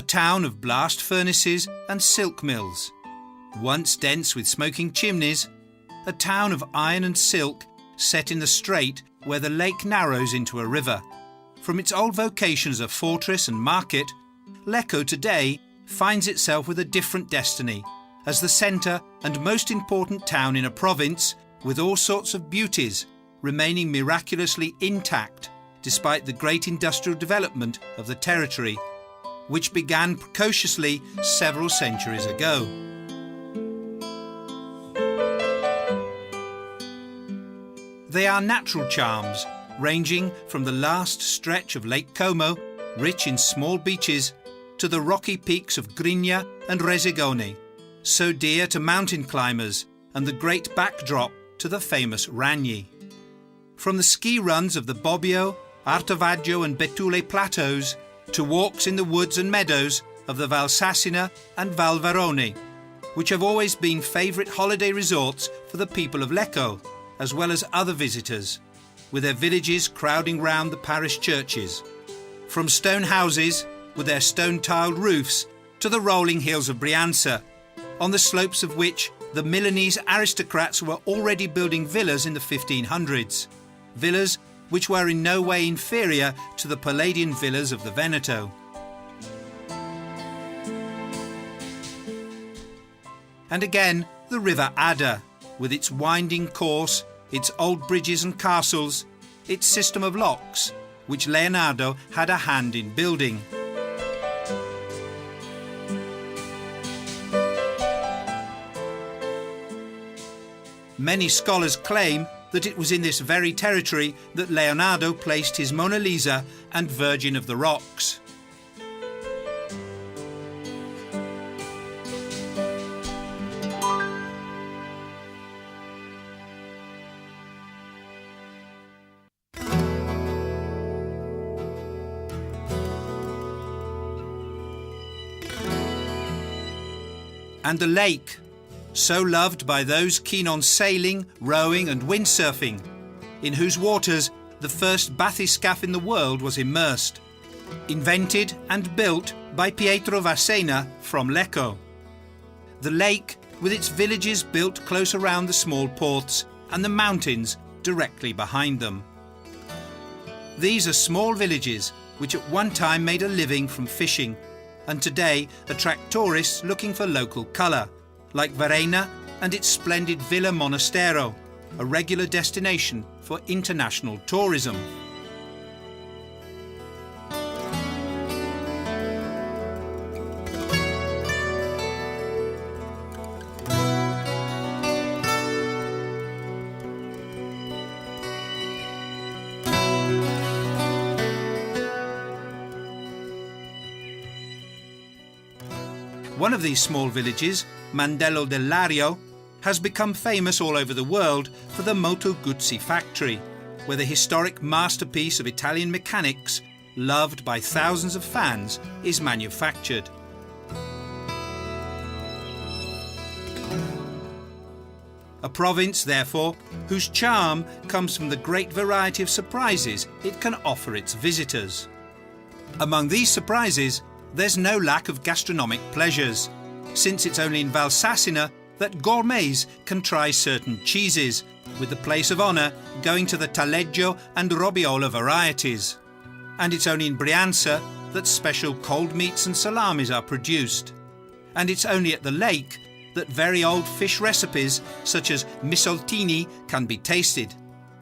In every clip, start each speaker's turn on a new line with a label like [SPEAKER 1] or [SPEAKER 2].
[SPEAKER 1] town of blast furnaces and silk mills. Once dense with smoking chimneys, a town of iron and silk set in the strait where the lake narrows into a river. From its old vocation as a fortress and market, Lecco today finds itself with a different destiny as the centre and most important town in a province with all sorts of beauties remaining miraculously intact despite the great industrial development of the territory, which began precociously several centuries ago. They are natural charms, ranging from the last stretch of Lake Como, rich in small beaches, to the rocky peaks of Grigna and Resegone, so dear to mountain climbers, and the great backdrop to the famous Ragni. From the ski runs of the Bobbio, Artavaggio and Betule plateaus, to walks in the woods and meadows of the Valsassina and Val Varone, which have always been favourite holiday resorts for the people of Lecco, as well as other visitors, with their villages crowding round the parish churches. From stone houses, with their stone-tiled roofs, to the rolling hills of Brianza, on the slopes of which the Milanese aristocrats were already building villas in the 1500s, villas which were in no way inferior to the Palladian villas of the Veneto. And again, the River Adda, with its winding course, its old bridges and castles, its system of locks, which Leonardo had a hand in building. Many scholars claim that it was in this very territory that Leonardo placed his Mona Lisa and Virgin of the Rocks. And the lake, so loved by those keen on sailing, rowing and windsurfing, in whose waters the first bathyscaphe in the world was immersed, invented and built by Pietro Vassena from Lecco. The lake, with its villages built close around the small ports and the mountains directly behind them. These are small villages which at one time made a living from fishing, and today attract tourists looking for local colour, like Varenna and its splendid Villa Monastero, a regular destination for international tourism. One of these small villages, Mandello del Lario, has become famous all over the world for the Moto Guzzi factory, where the historic masterpiece of Italian mechanics, loved by thousands of fans, is manufactured. A province, therefore, whose charm comes from the great variety of surprises it can offer its visitors. Among these surprises, there's no lack of gastronomic pleasures, since it's only in Valsassina that gourmets can try certain cheeses, with the place of honour going to the Taleggio and Robiola varieties. And it's only in Brianza that special cold meats and salamis are produced. And it's only at the lake that very old fish recipes such as misoltini can be tasted.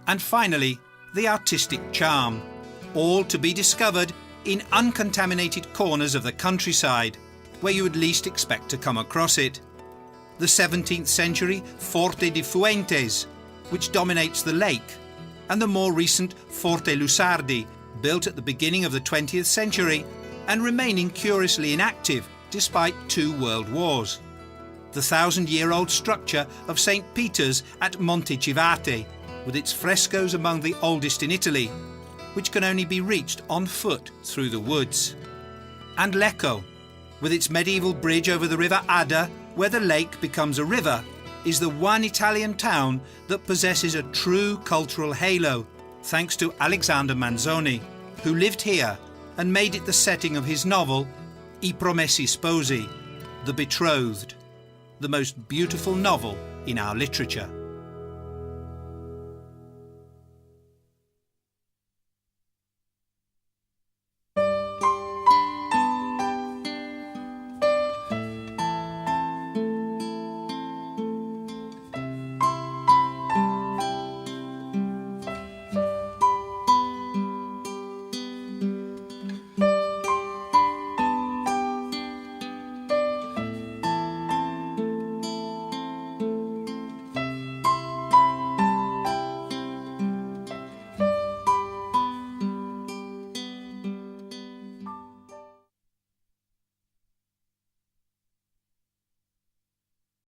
[SPEAKER 1] And finally, the artistic charm, all to be discovered in uncontaminated corners of the countryside, where you would least expect to come across it. The 17th century Forte di Fuentes, which dominates the lake, and the more recent Forte Lusardi, built at the beginning of the 20th century and remaining curiously inactive despite 2 world wars. The 1,000-year-old structure of St. Peter's at Montecivate, with its frescoes among the oldest in Italy, which can only be reached on foot through the woods. And Lecco, with its medieval bridge over the River Adda, where the lake becomes a river, is the one Italian town that possesses a true cultural halo, thanks to Alexander Manzoni, who lived here and made it the setting of his novel I Promessi Sposi, The Betrothed, the most beautiful novel in our literature.